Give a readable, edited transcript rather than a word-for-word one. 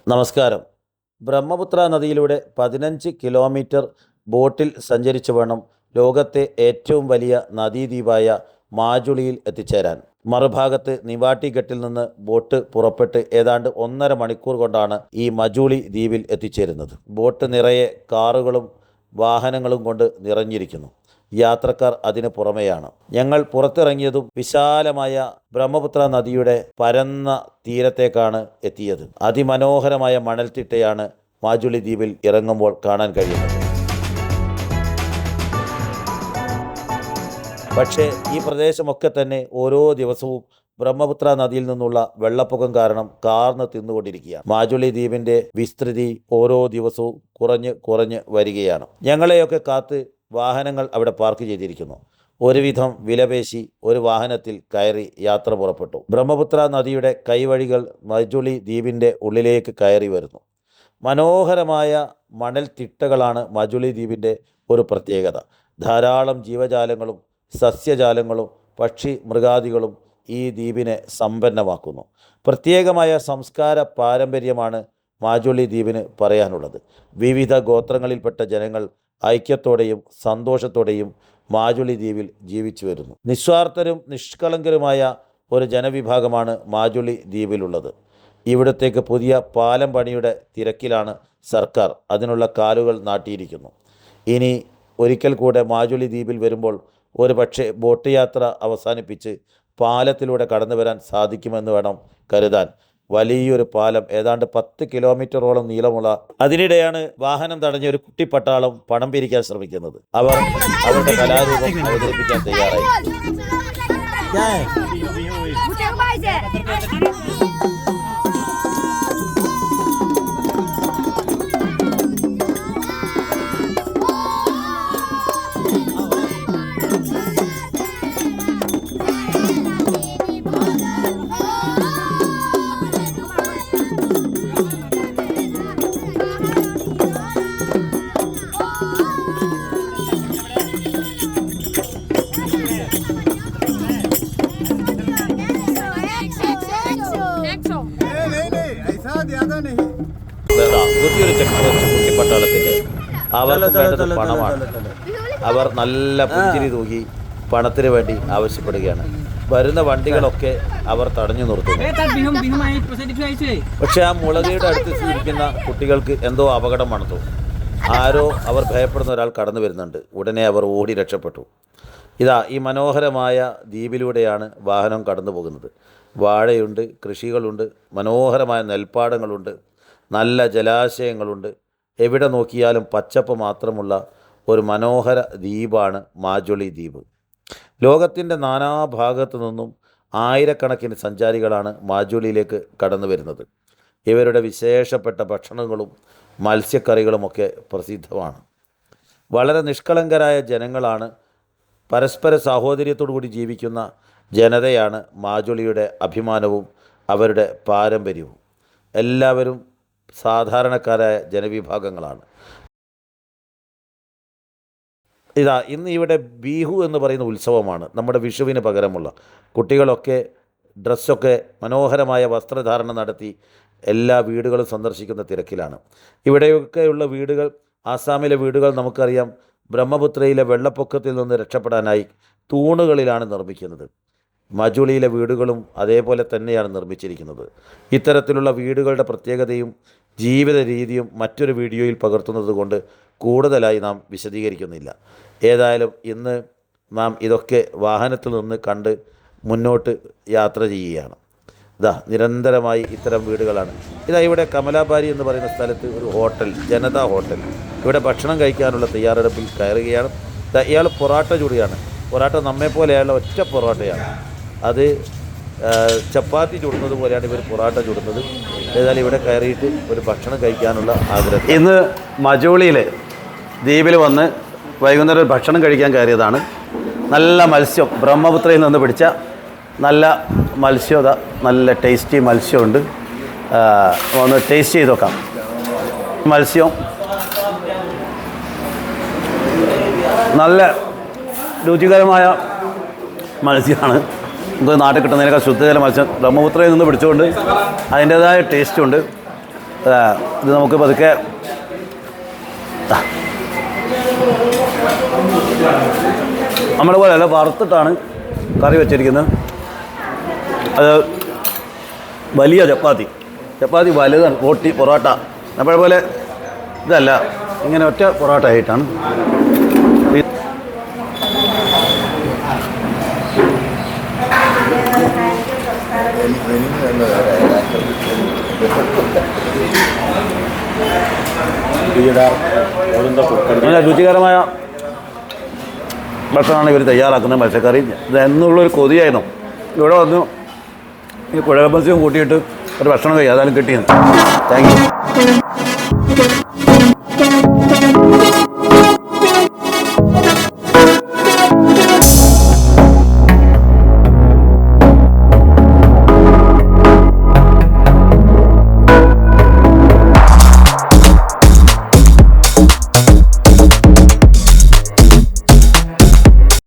നമസ്കാരം. ബ്രഹ്മപുത്ര നദിയിലൂടെ 15 കിലോമീറ്റർ ബോട്ടിൽ സഞ്ചരിച്ചു വേണം ലോകത്തെ ഏറ്റവും വലിയ നദീദ്വീപായ മാജുളിയിൽ എത്തിച്ചേരാൻ. മറുഭാഗത്ത് നിവാട്ടിഘട്ടിൽ നിന്ന് ബോട്ട് പുറപ്പെട്ട് ഏതാണ്ട് 1.5 മണിക്കൂർ കൊണ്ടാണ് ഈ മജുളി ദ്വീപിൽ എത്തിച്ചേരുന്നത്. ബോട്ട് നിറയെ കാറുകളും വാഹനങ്ങളും കൊണ്ട് നിറഞ്ഞിരിക്കുന്നു. യാത്രക്കാർ അതിന് പുറമെയാണ്. ഞങ്ങൾ പുറത്തിറങ്ങിയതും വിശാലമായ ബ്രഹ്മപുത്ര നദിയുടെ പരന്ന തീരത്തേക്കാണ് എത്തിയത്. അതിമനോഹരമായ മണൽത്തിട്ടയാണ് മാജുളി ദ്വീപിൽ ഇറങ്ങുമ്പോൾ കാണാൻ കഴിയുന്നത്. പക്ഷേ ഈ പ്രദേശമൊക്കെ തന്നെ ഓരോ ദിവസവും ബ്രഹ്മപുത്ര നദിയിൽ നിന്നുള്ള വെള്ളപ്പൊക്കം കാരണം കാർന്ന് തിന്നുകൊണ്ടിരിക്കുകയാണ്. മാജുളി ദ്വീപിൻ്റെ വിസ്തൃതി ഓരോ ദിവസവും കുറഞ്ഞ് വരികയാണ്. ഞങ്ങളെയൊക്കെ കാത്ത് വാഹനങ്ങൾ അവിടെ പാർക്ക് ചെയ്തിരിക്കുന്നു. ഒരുവിധം വിലപേശി ഒരു വാഹനത്തിൽ കയറി യാത്ര പുറപ്പെട്ടു. ബ്രഹ്മപുത്ര നദിയുടെ കൈവഴികൾ മജുളി ദ്വീപിൻ്റെ ഉള്ളിലേക്ക് കയറി വരുന്നു. മനോഹരമായ മണൽ തിട്ടകളാണ് മജുളി ദ്വീപിൻ്റെ ഒരു പ്രത്യേകത. ധാരാളം ജീവജാലങ്ങളും സസ്യജാലങ്ങളും പക്ഷി മൃഗാദികളും ഈ ദ്വീപിനെ സമ്പന്നമാക്കുന്നു. പ്രത്യേകമായ സംസ്കാര പാരമ്പര്യമാണ് മാജുളി ദ്വീപിന് പറയാനുള്ളത്. വിവിധ ഗോത്രങ്ങളിൽപ്പെട്ട ജനങ്ങൾ ഐക്യത്തോടെയും സന്തോഷത്തോടെയും മാജുളി ദ്വീപിൽ ജീവിച്ചു വരുന്നു. നിസ്വാർത്ഥരും നിഷ്കളങ്കരുമായ ഒരു ജനവിഭാഗമാണ് മാജുളി ദ്വീപിലുള്ളത്. ഇവിടത്തേക്ക് പുതിയ പാലം പണിയുടെ തിരക്കിലാണ് സർക്കാർ. അതിനുള്ള കാലുകൾ നാട്ടിയിരിക്കുന്നു. ഇനി ഒരിക്കൽ കൂടെ മാജുളി ദ്വീപിൽ വരുമ്പോൾ ഒരു പക്ഷേ ബോട്ട് യാത്ര അവസാനിപ്പിച്ച് പാലത്തിലൂടെ കടന്നു വരാൻ സാധിക്കുമെന്ന് വേണം കരുതാൻ. വലിയൊരു പാലം, ഏതാണ്ട് 10 കിലോമീറ്ററോളം നീളമുള്ള. അതിനിടെയാണ് വാഹനം തടഞ്ഞ ഒരു കുട്ടിപ്പട്ടാളം പണം പിരിക്കാൻ ശ്രമിക്കുന്നത്. അവർ അവരുടെ കലാരൂപം അവതരിപ്പിക്കാൻ തയ്യാറായി. പുതിയൊരു കുട്ടിപ്പട്ടാളത്തിൻ്റെ അവർക്ക് വേണ്ടത് പണമാണ്. അവർ നല്ല പുഞ്ചിരി തൂകി പണത്തിന് വേണ്ടി ആവശ്യപ്പെടുകയാണ്. വരുന്ന വണ്ടികളൊക്കെ അവർ തടഞ്ഞു നിർത്തുന്നു. പക്ഷെ ആ മുളകയുടെ അടുത്ത് ഇരിക്കുന്ന കുട്ടികൾക്ക് എന്തോ അപകടം മണത്തു. ആരോ അവർ ഭയപ്പെടുന്ന ഒരാൾ കടന്നു വരുന്നുണ്ട്. ഉടനെ അവർ ഓടി രക്ഷപ്പെട്ടു. ഈ മനോഹരമായ ദ്വീപിലൂടെയാണ് വാഹനം കടന്നു പോകുന്നത്. വാഴയുണ്ട്, കൃഷികളുണ്ട്, മനോഹരമായ നെൽപ്പാടങ്ങളുണ്ട്, നല്ല ജലാശയങ്ങളുണ്ട്. എവിടെ നോക്കിയാലും പച്ചപ്പ് മാത്രമുള്ള ഒരു മനോഹര ദ്വീപാണ് മാജുളി ദ്വീപ്. ലോകത്തിൻ്റെ നാനാഭാഗത്തു നിന്നും ആയിരക്കണക്കിന് സഞ്ചാരികളാണ് മാജുളിയിലേക്ക് കടന്നു വരുന്നത്. ഇവരുടെ വിശേഷപ്പെട്ട ഭക്ഷണങ്ങളും മത്സ്യക്കറികളുമൊക്കെ പ്രസിദ്ധമാണ്. വളരെ നിഷ്കളങ്കരായ ജനങ്ങളാണ്. പരസ്പര സാഹോദര്യത്തോടു കൂടി ജീവിക്കുന്ന ജനതയാണ് മാജുളിയുടെ അഭിമാനവും അവരുടെ പാരമ്പര്യവും. എല്ലാവരും സാധാരണക്കാരായ ജനവിഭാഗങ്ങളാണ്. ഇന്ന് ഇവിടെ ബീഹു എന്ന് പറയുന്ന ഉത്സവമാണ്. നമ്മുടെ വിഷുവിന് പകരമുള്ള. കുട്ടികളൊക്കെ ഡ്രസ്സൊക്കെ മനോഹരമായ വസ്ത്രധാരണം നടത്തി എല്ലാ വീടുകളും സന്ദർശിക്കുന്ന തിരക്കിലാണ്. ഇവിടെയൊക്കെയുള്ള വീടുകൾ, ആസാമിലെ വീടുകൾ നമുക്കറിയാം, ബ്രഹ്മപുത്രയിലെ വെള്ളപ്പൊക്കത്തിൽ നിന്ന് രക്ഷപ്പെടാനായി തൂണുകളിലാണ് നിർമ്മിക്കുന്നത്. മജുളിയിലെ വീടുകളും അതേപോലെ തന്നെയാണ് നിർമ്മിച്ചിരിക്കുന്നത്. ഇത്തരത്തിലുള്ള വീടുകളുടെ പ്രത്യേകതയും ജീവിത രീതിയും മറ്റൊരു വീഡിയോയിൽ പകർത്തുന്നത് കൊണ്ട് കൂടുതലായി നാം വിശദീകരിക്കുന്നില്ല. ഏതായാലും ഇന്ന് നാം ഇതൊക്കെ വാഹനത്തിൽ നിന്ന് കണ്ട് മുന്നോട്ട് യാത്ര ചെയ്യുകയാണ്. നിരന്തരമായി ഇത്തരം വീടുകളാണ്. ഇവിടെ കമലാബാരി എന്ന് പറയുന്ന സ്ഥലത്ത് ഒരു ഹോട്ടൽ, ജനതാ ഹോട്ടൽ. ഇവിടെ ഭക്ഷണം കഴിക്കാനുള്ള തയ്യാറെടുപ്പിൽ കയറുകയാണ്. ഇയാൾ പൊറാട്ട ചൂടുകയാണ്. പൊറാട്ട നമ്മെപ്പോലെയുള്ള ഒറ്റ പൊറോട്ടയാണ്. അത് ചപ്പാത്തി ചുടുന്നത് പോലെയാണ് ഇവർ പൊറാട്ട ചുടുന്നത്. ഏതായാലും ഇവിടെ കയറിയിട്ട് ഒരു ഭക്ഷണം കഴിക്കാനുള്ള ആഗ്രഹം. ഇന്ന് മജുളിയിൽ ദ്വീപിൽ വന്ന് വൈകുന്നേരം ഒരു ഭക്ഷണം കഴിക്കാൻ കയറിയതാണ്. നല്ല മത്സ്യം, ബ്രഹ്മപുത്രയിൽ നിന്ന് പിടിച്ച നല്ല മത്സ്യം, നല്ല ടേസ്റ്റി മത്സ്യമുണ്ട്. ഒന്ന് ടേസ്റ്റ് ചെയ്ത് നോക്കാം. മത്സ്യം നല്ല രുചികരമായ മത്സ്യമാണ്. നമുക്ക് നാട്ടിൽ കിട്ടുന്നതിനേക്കാൾ ശുദ്ധജല മത്സ്യം ബ്രഹ്മപുത്രയിൽ നിന്ന് പിടിച്ചുകൊണ്ട് അതിൻ്റേതായ ടേസ്റ്റുണ്ട്. ഇത് നമുക്ക് പതുക്കെ നമ്മുടെ പോലെ അല്ല, വറുത്തിട്ടാണ് കറി വെച്ചിരിക്കുന്നത്. അത് വലിയ ചപ്പാത്തി വലുതാണ്, റോട്ടി പൊറോട്ട. നമ്മളെ പോലെ ഇതല്ല, ഇങ്ങനെ ഒറ്റ പൊറോട്ട ആയിട്ടാണ്. അങ്ങനെ രുചികരമായ ഭക്ഷണമാണ് ഇവർ തയ്യാറാക്കുന്നത്. മത്സ്യക്കറി ഇത് എന്നുള്ളൊരു കൊതിയായിരുന്നു. ഇവിടെ വന്നു ഈ കുഴൽ മത്സ്യം കൂട്ടിയിട്ട് ഒരു ഭക്ഷണം കഴിയും, അതായാലും കിട്ടിയത്. Thank you.